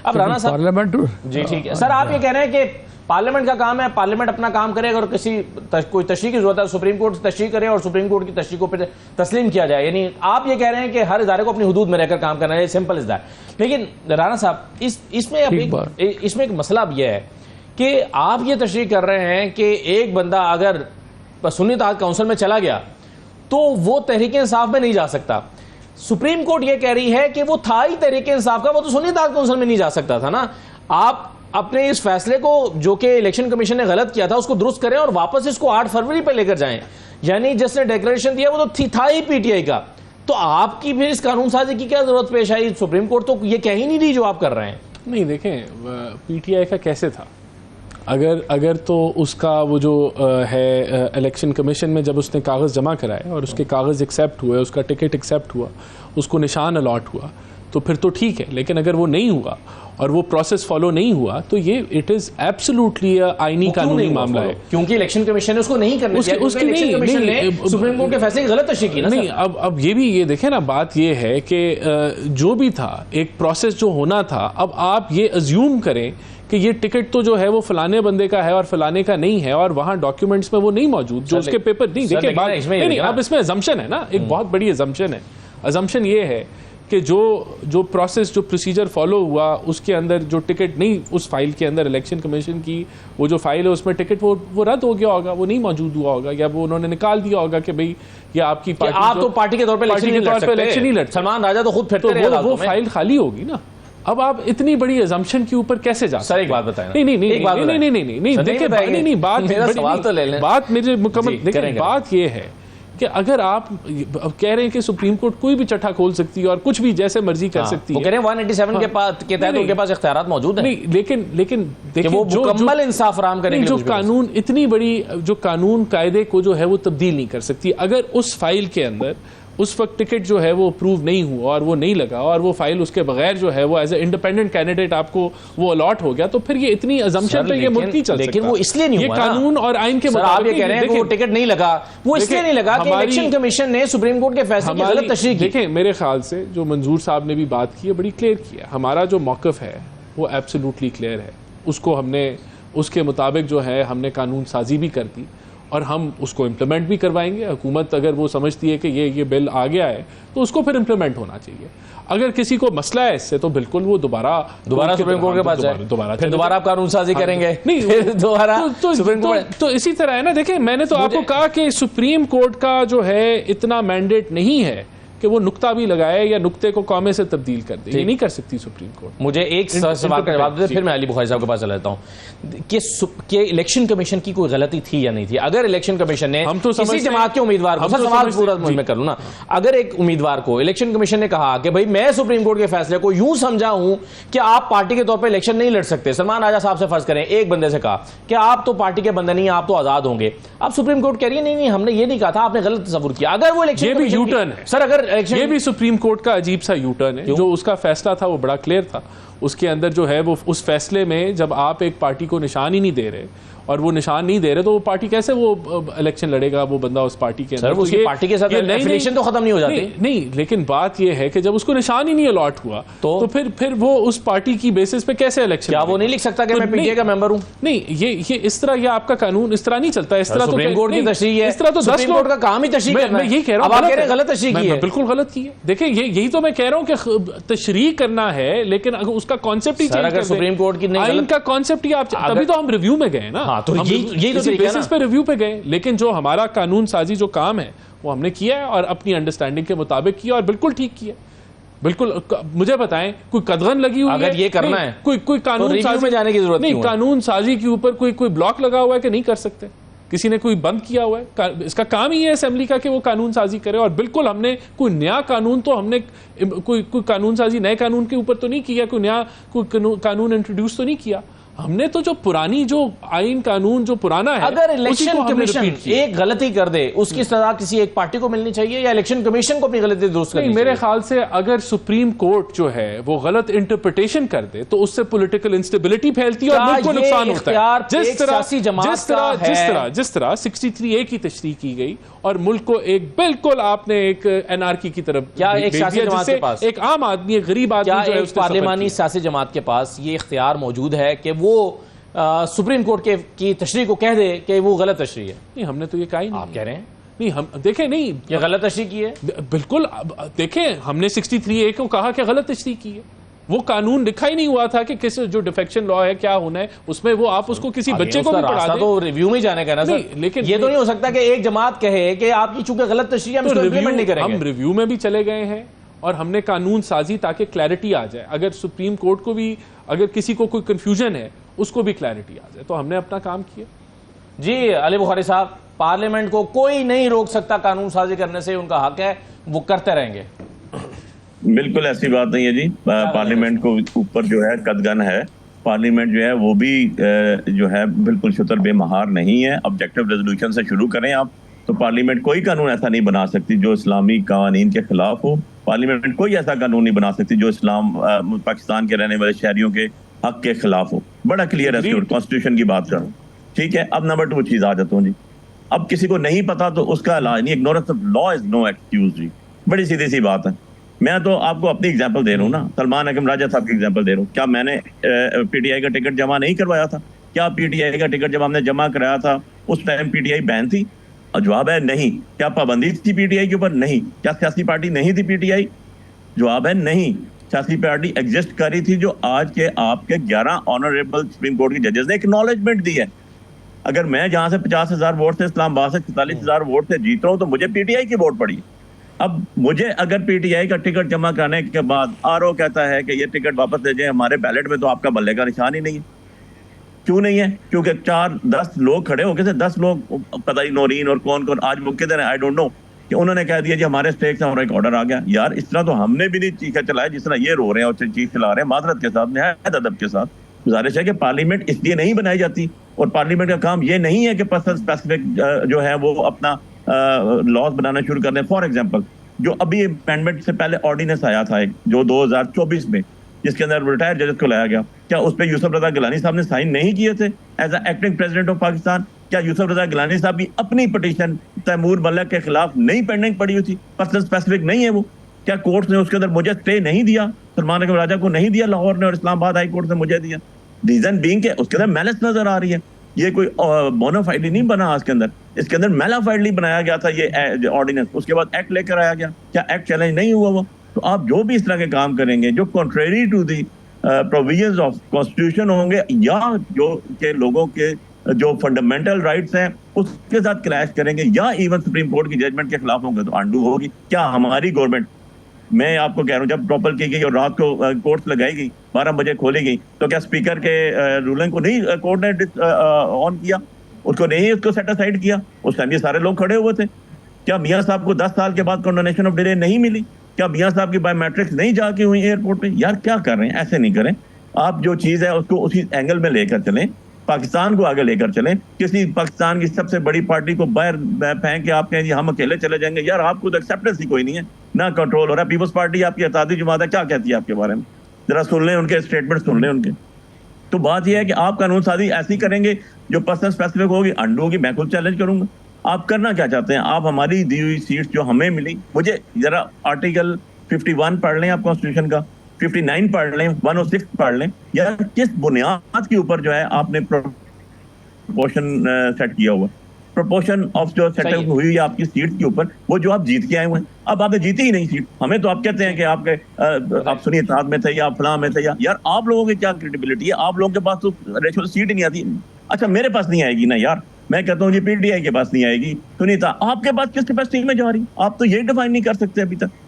अब राणा साहब पार्लियामेंट जी ठीक है सर, आप ये कह रहे हैं कि पार्लियामेंट का काम है, पार्लियामेंट अपना काम करे, अगर कोई तशरीह की जरूरत है सुप्रीम कोर्ट तशरीह करे और सुप्रीम कोर्ट की तशरीह को फिर तस्लीम किया जाए। यानी आप ये कह रहे हैं कि हर इदारे को अपनी हुदूद में रहकर काम करना है, सिंपल इज दैट। लेकिन राणा साहब इसमें एक मसला अब यह है कि आप ये तशरीह कर रहे हैं कि एक बंदा अगर सुन्नी इत्तेहाद काउंसिल में चला गया तो वो तहरीक इंसाफ में नहीं जा सकता। सुप्रीम कोर्ट ये कह रही है कि वो था ही तहरीक इंसाफ का, वो तो सुन्नी इत्तेहाद काउंसिल में नहीं जा सकता था ना। आप अपने इस फैसले को जो कि इलेक्शन कमीशन ने गलत किया था उसको दुरुस्त करें और वापस इसको 8 फरवरी पे लेकर जाएं। यानी जिसने डिक्लेरेशन दिया वो तो था ही पीटीआई का, तो आपकी फिर इस कानून साजी की क्या जरूरत पेश आई? सुप्रीम कोर्ट तो ये कह ही नहीं रही जो आप कर रहे हैं। नहीं देखें, पीटीआई का कैसे था, अगर तो उसका वो जो है इलेक्शन कमीशन में जब उसने कागज़ जमा कराए और उसके कागज़ एक्सेप्ट हुए, उसका टिकट एक्सेप्ट हुआ, उसको निशान अलॉट हुआ, तो फिर तो ठीक है। लेकिन अगर वो नहीं हुआ और वो प्रोसेस फॉलो नहीं हुआ तो ये इट इज़ एब्सोल्युटली आईनी कानूनी मामला है, क्योंकि इलेक्शन कमीशन ने उसको नहीं करने दिया, उसके इलेक्शन कमीशन ने सुप्रीम कोर्ट के फैसले की गलत तशरीह की ना। नहीं, अब ये भी ये देखें ना, बात ये है कि जो भी था एक प्रोसेस जो होना था, अब आप ये अज्यूम करें कि ये टिकट तो जो है वो फलाने बंदे का है और फलाने का नहीं है और वहां डॉक्यूमेंट्स में वो नहीं मौजूद, जो उसके पेपर नहीं। देखिए बात नहीं, अब इसमें अजम्पशन है ना, एक बहुत बड़ी अजम्पशन है। अजम्पशन ये है कि जो प्रोसेस, जो प्रोसीजर फॉलो हुआ उसके अंदर जो टिकट नहीं, उस फाइल के अंदर इलेक्शन कमीशन की वो जो फाइल है उसमें टिकट वो रद्द हो गया होगा, वो नहीं मौजूद हुआ होगा, या वो उन्होंने निकाल दिया होगा कि भाई ये आपकी पार्टी, आप तो पार्टी के तौर पर इलेक्शन नहीं लड़, सलमान राजा तो खुद फिरते रहे, वो फाइल खाली होगी ना। अब आप इतनी बड़ी अजम्पशन के ऊपर कैसे जा? सर एक बात बताएं। नहीं, देखिए बात मेरे मुकम्मल, देखिए बात ये है कि अगर आप कह रहे हैं कि सुप्रीम कोर्ट कोई भी चट्टा खोल सकती है और कुछ भी जैसे मर्जी कर सकती है, वो कह रहे हैं 187 के तहत उनके पास इख्तियारात मौजूद हैं। नहीं, लेकिन देखिए वो मुकम्मल इंसाफ फराहम करेंगे, जो कानून इतनी बड़ी जो कानून कायदे को जो है वो तब्दील नहीं कर सकती। अगर उस फाइल के अंदर उस वक्त टिकट जो है वो अप्रूव नहीं हुआ और वो नहीं लगा और वो फाइल उसके बगैर जो है वो एज ए इंडिपेंडेंट कैंडिडेट आपको वो अलॉट हो गया, तो फिर ये इतनी अजम्पशन पे ये मुल्क नहीं चल सकता। लेकिन वो इसलिए नहीं हुआ, ये कानून और आइन के मुताबिक। आप ये कह रहे हैं कि वो टिकट नहीं लगा, वो इसलिए नहीं लगा कि इलेक्शन कमीशन ने सुप्रीम कोर्ट के फैसले की गलत तशरीह की। देखें, मेरे ख्याल से जो मंजूर साहब ने भी बात की है बड़ी क्लियर की है। हमारा जो मौक़िफ़ है वो एब्सोल्युटली क्लियर है, उसको हमने उसके मुताबिक जो है हमने कानून साजी भी कर दी और हम उसको इम्प्लीमेंट भी करवाएंगे। हुकूमत अगर वो समझती है कि ये बिल आ गया है तो उसको फिर इम्प्लीमेंट होना चाहिए। अगर किसी को मसला है इससे तो बिल्कुल वो दोबारा सुप्रीम कोर्ट के पास जाए, फिर दोबारा आप कानून साजी करेंगे, नहीं फिर दोबारा सुप्रीम कोर्ट। तो इसी तरह है ना। देखें, मैंने तो आपको कहा कि सुप्रीम कोर्ट का जो है इतना मैंडेट नहीं है कि वो नुक्ता भी लगाए या नुक्ते को कौमे से तब्दील कर दे, ये नहीं कर सकती सुप्रीम कोर्ट। मुझे एक सवाल का जवाब दे, फिर मैं अली बुखारी साहब के पास चला जाता हूं कि इलेक्शन कमीशन की कोई गलती थी या नहीं थी। अगर इलेक्शन कमीशन ने किसी जमात के उम्मीदवार को, सवाल पूरा मैं करूं ना, अगर एक उम्मीदवार को इलेक्शन कमीशन ने कहा कि भाई मैं सुप्रीम कोर्ट के फैसले को यूं समझा हूं कि आप पार्टी के तौर पर इलेक्शन नहीं लड़ सकते, सलमान राजा साहब से फर्ज करें एक बंदे से कहा कि आप तो पार्टी के बंदे नहीं, आप तो आजाद होंगे, अब सुप्रीम कोर्ट कह रही है नहीं हमने ये नहीं कहा था, आपने गलत तस्वुर किया। अगर वो इलेक्शन, ये भी यू टर्न है सर, अगर ये भी सुप्रीम कोर्ट का अजीब सा यू टर्न है। जो उसका फैसला था वो बड़ा क्लियर था, उसके अंदर जो है वो उस फैसले में जब आप एक पार्टी को निशान ही नहीं दे रहे और वो निशान नहीं दे रहे तो वो पार्टी कैसे वो इलेक्शन लड़ेगा, वो बंदा उस पार्टी के अंदर, उसकी पार्टी के साथ एफिलिएशन तो खत्म नहीं हो जाती। नहीं, लेकिन बात ये है कि जब उसको निशान ही नहीं अलॉट हुआ तो फिर वो उस पार्टी की बेसिस पे कैसे इलेक्शन, क्या वो नहीं लिख सकता कि मैं पीटीआई का मेंबर हूं? नहीं, ये इस तरह, ये आपका कानून इस तरह नहीं चलता। इस तरह तो सुप्रीम कोर्ट की तशरीह है, इस तरह तो 10 लोग का काम ही तशरीह करना है। मैं यही कह रहा हूं, आप कह रहे हैं गलत तशरीह की है, बिल्कुल गलत की है। देखिए यही तो मैं कह रहा हूं कि तशरीह करना है, लेकिन अगर उसका कॉन्सेप्ट ही चेंज कर, सुप्रीम कोर्ट की आइन का कॉन्सेप्ट ही आप, तभी तो हम रिव्यू में गए ना, बेसिस पे रिव्यू पे गए। लेकिन जो हमारा कानून साजी जो काम है वो हमने किया है और अपनी अंडरस्टैंडिंग के मुताबिक किया और बिल्कुल ठीक किया। बिल्कुल, मुझे बताएं कोई कदगन लगी हुई अगर ये करना है, कोई कानून साजी में जाने की जरूरत नहीं, कानून साजी के ऊपर कोई ब्लॉक लगा हुआ है कि नहीं कर सकते, किसी ने कोई बंद किया हुआ है, इसका काम ही है असेंबली का कि वो कानून साजी करे। और बिल्कुल हमने कोई नया कानून तो हमने कोई कानून साजी नए कानून के ऊपर तो नहीं किया, कोई नया कोई कानून इंट्रोड्यूस तो नहीं किया। हमने तो जो पुरानी जो आइन कानून जो पुराना है अगर उसी को इलेक्शन हमने कमीशन repeat किया। एक गलती कर दे उसकी सजा किसी एक पार्टी को मिलनी चाहिए या इलेक्शन कमीशन को अपनी गलती दुरुस्त करनी नहीं, चाहिए? मेरे ख्याल से अगर सुप्रीम कोर्ट जो है वो गलत इंटरप्रिटेशन कर दे तो उससे पॉलिटिकल इंस्टेबिलिटी फैलती है और क्या मुल्क को ये नुकसान होता इख्तियार है। एक सियासी जमात का है? जिस तरह 63A की तशरीह की गई और मुल्क को एक बिल्कुल आपने एक एनआरकी की तरफ क्या एक भेज सियासी दिया, जमात जिससे के पास एक आम आदमी एक गरीब क्या आदमी जो है एक उसने सफर पार्लिमानी किया। सियासी जमात के पास ये इख्तियार मौजूद है कि वो सुप्रीम कोर्ट की तशरीह को कह दे कि वो गलत तशरीह है? नहीं, हमने तो ये कहा ही नहीं। आप कह रहे हैं नहीं, हम देखें नहीं ये गलत तशरीह की है? बिल्कुल देखें, हमने 63A को कहा कि गलत तशरीह की है। वो कानून लिखा ही नहीं हुआ था कि किस जो डिफेक्शन लॉ है क्या होना है उसमें, वो आप उसको किसी बच्चे को भी पढ़ा दें। तो रिव्यू में जाने का ना सर, नहीं, लेकिन ये तो नहीं हो सकता कि एक जमात कहे कि आपकी चूंकि गलत तशरीह हम तो इसको इंप्लीमेंट नहीं करेंगे। हम रिव्यू में भी चले गए हैं और हमने कानून साजी ताकि क्लैरिटी आ जाए। अगर सुप्रीम कोर्ट को भी अगर किसी को कोई कंफ्यूजन है उसको भी क्लैरिटी आ जाए, तो हमने अपना काम किया। जी अली बुखारी साहब, पार्लियामेंट को कोई नहीं रोक सकता कानून साजी करने से, उनका हक है, वो करते रहेंगे। बिल्कुल ऐसी बात नहीं है जी। पार्लियामेंट को ऊपर जो है कदगन है। पार्लियामेंट जो है वो भी जो है बिल्कुल शुतर बेमहार नहीं है। ऑब्जेक्टिव रेजोल्यूशन से शुरू करें आप, तो पार्लियामेंट कोई कानून ऐसा नहीं बना सकती जो इस्लामी कानून के खिलाफ हो। पार्लियामेंट कोई ऐसा कानून नहीं बना सकती जो इस्लाम पाकिस्तान के रहने वाले शहरियों के हक के खिलाफ हो। बड़ा क्लियर है, कॉन्स्टिट्यूशन की बात करूँ, ठीक है। अब नंबर 2 चीज आ जाता हूँ जी। अब किसी को नहीं पता तो उसका इलाज नहीं, ignorance of law is no excuse जी। बड़ी सीधी सी बात है। मैं तो आपको अपनी एग्जांपल दे रहा हूँ ना, सलमान अकरम राजा साहब की एग्जांपल दे रहा हूँ। क्या मैंने पीटीआई का टिकट जमा नहीं करवाया था? क्या पीटीआई का टिकट जब हमने जमा कराया था उस टाइम पीटीआई बैन थी? और जवाब है नहीं। क्या पाबंदी थी पीटीआई के ऊपर? नहीं। क्या सियासी पार्टी नहीं थी पीटीआई? जवाब है नहीं। सियासी पार्टी एग्जिस्ट कर रही थी, जो आज के आपके 11 ऑनरेबल सुप्रीम कोर्ट के जजेस ने एक्नॉलेजमेंट दी है। अगर मैं जहां से 50,000 वोट से, इस्लामाबाद से 44,000 वोट से जीत रहा हूं, तो मुझे पीटीआई की वोट पड़ी। अब मुझे अगर पीटीआई का टिकट जमा कराने के बाद आरओ कहता है कि ये टिकट वापस ले जाए, हमारे बैलेट में तो आपका बल्ले का निशान ही नहीं है। क्यों नहीं है? क्योंकि 4-10 लोग खड़े हो गए थे, 10 लोग, पता नहीं नौरीन और कौन कौन आज मुख्य थे, आई डोंट नो, कि उन्होंने कह दिया जी हमारे स्टेक से हमारा एक ऑर्डर आ गया। यार इस तरह तो हमने भी नहीं चीखा चलाया जिस तरह ये रो रहे हैं और चीख चला रहे हैं, माजरत के साथ, निहायत अदब के साथ। गुजारिश है कि पार्लियामेंट इसलिए नहीं बनाई जाती, और पार्लियामेंट का काम ये नहीं है कि पर्सन स्पेसिफिक जो है वो अपना लॉज बनाना शुरू कर दें। फॉर एग्जाम्पल, जो अभी अमेंडमेंट से पहले ऑर्डिनेंस आया था एक, जो 2024 में, जिसके अंदर रिटायर्ड जजेस को लाया गया, क्या उस पर यूसुफ रजा गिलानी साहब ने साइन नहीं किए थे as acting president of Pakistan? क्या यूसुफ रजा गिलानी साहब की अपनी पिटीशन तैमूर मलिक के खिलाफ नहीं पेंडिंग पड़ी हुई थी? पर्सन स्पेसिफिक नहीं है वो। क्या कोर्ट ने उसके अंदर मुझे स्टे नहीं दिया? सलमान अकरम राजा को नहीं दिया लाहौर ने, और इस्लामाबाद हाई कोर्ट ने मुझे दिया। रीजन बीइंग के उसके अंदर मैलिस नजर आ रही है। ये कोई बोनाफाइडली नहीं बना इसके अंदर, इसके अंदर मेलाफाइडली बनाया गया था ये ऑर्डिनेंस। उसके बाद एक्ट लेकर आया गया। क्या एक्ट चैलेंज नहीं हुआ वो? तो आप जो भी इस तरह के काम करेंगे जो contrary to the provisions of constitution होंगे, या जो के लोगों के जो फंडामेंटल राइट्स हैं उसके साथ क्लैश करेंगे, या इवन सुप्रीम कोर्ट की जजमेंट के खिलाफ होंगे, तो अंडू होगी। क्या हमारी गवर्नमेंट, मैं आपको कह रहा हूँ, जब प्रॉपर की गई और रात को कोर्ट्स लगाई गई, 12 बजे खोली गई, तो क्या स्पीकर के रूलिंग को नहीं कोर्ट ने ऑन किया? उसको नहीं उसको सेट असाइड किया? उस टाइम ये सारे लोग खड़े हुए थे। क्या मियाँ साहब को 10 साल के बाद कंडोनेशन ऑफ डिले नहीं मिली? क्या मियाँ साहब की बायोमेट्रिक्स नहीं जाके हुई एयरपोर्ट पे? यार क्या कर रहे हैं? ऐसे नहीं करें। आप जो चीज़ है उसको उसी एंगल में लेकर चलें, पाकिस्तान को आगे लेकर चलें। किसी पाकिस्तान की सबसे बड़ी पार्टी को बाहर फेंक के आप कहें जी हम अकेले चले जाएंगे, यार आपको तो एक्सेप्टेंस ही कोई नहीं है, ना कंट्रोल हो रहा है। पीपल्स पार्टी आपकी इत्तेहादी जमात है, क्या कहती है आपके बारे में? जरा सुन लें उनके स्टेटमेंट, सुन लें उनके। तो बात यह है कि आप कानून साजी ऐसी करेंगे जो पर्सन स्पेसिफिक होगी, अंडू होगी। मैं खुद चैलेंज करूंगा। आप करना क्या चाहते हैं? आप हमारी दी हुई सीट्स जो हमें मिली, मुझे जरा आर्टिकल 51 पढ़ लें आप कॉन्स्टिट्यूशन का, 59 पढ़ लें, 106 पढ़ लें। यार किस बुनियाद के ऊपर जो है आपने प्रोपोर्शन सेट किया हुआ? प्रोपोर्शन ऑफ जो सेटअप हुई है आपकी सीट के ऊपर, वो जो आप जीत के आए हुए हैं। अब आपने जीती ही नहीं सीट। हमें तो आप कहते हैं कि आपके आप सुनिए इत्तेहाद में थे या फलां में थे, या यार आप लोगों की क्या क्रेडिबिलिटी है? आप लोगों के पास तो रेशुअल सीट ही नहीं आती। अच्छा मेरे पास नहीं आएगी ना यार, मैं कहता हूँ जी पीटीआई के पास नहीं आएगी। सुनीता आपके पास किस कैपेसिटी में जा रही? आप तो यही डिफाइन नहीं कर सकते अभी तक।